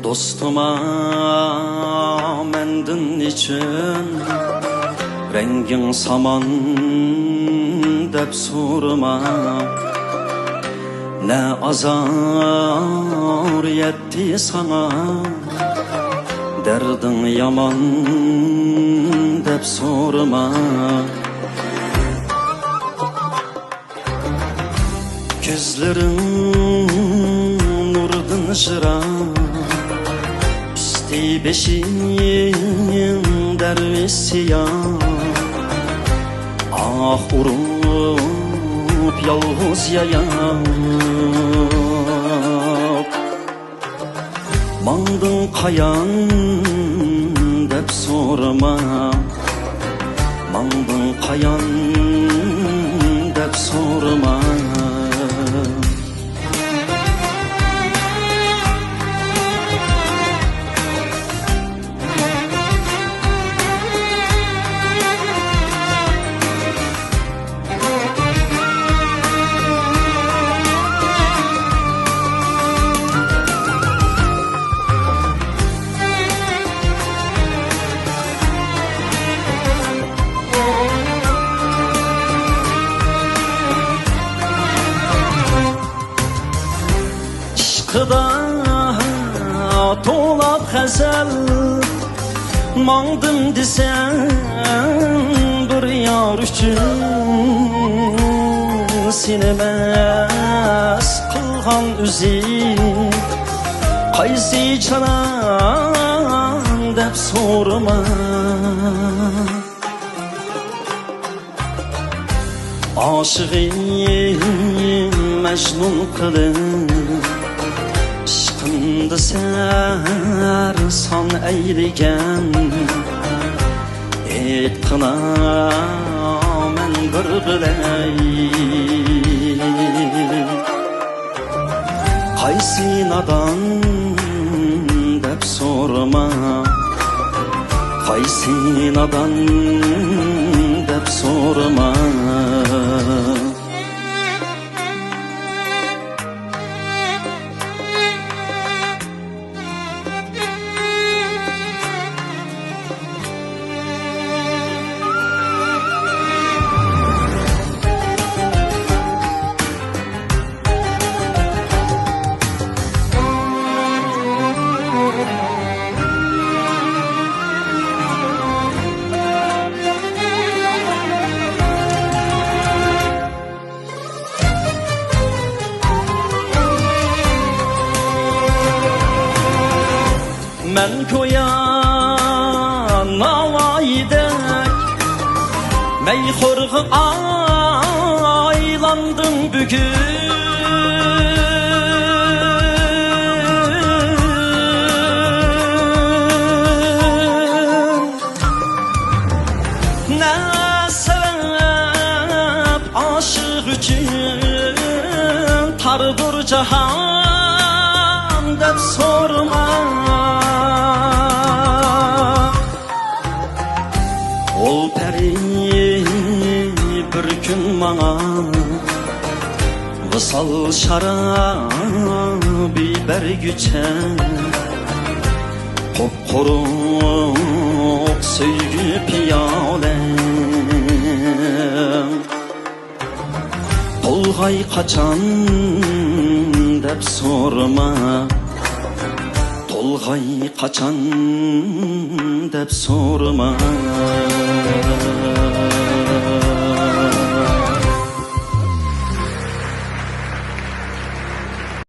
Dostuma mendin için rengin saman dep sorma. Ne azar yetti sana, derdin yaman dep sorma. Gözlerin nurdun jıra, üstü beşiğin dervisi ya. Ah urup yalğız yayap, mandın kayan dep sorma. Mandın kayan dep sorma. Aşkıda tolap xəzəl, mangdım desen bir yar üçün. Sineməz qılğan üzü, qaysi çanan dep sorma. Aşığım mecnun qılıb, işqinda sarsan eyligen. Etqina men bir bilay, qaysi nadan dep sorma. Qaysi nadan dep sorma. Men koyan navaydek, meyxorğu aylandım bugün. Ne sebep aşık üçün tardır cahan dep sorma. Ol peri bir gün bana vısal şarabı bergüçe, kopkoruk söygü piyale. Tolgay kaçan dep sorma. Tolgay kaçan dep sorma.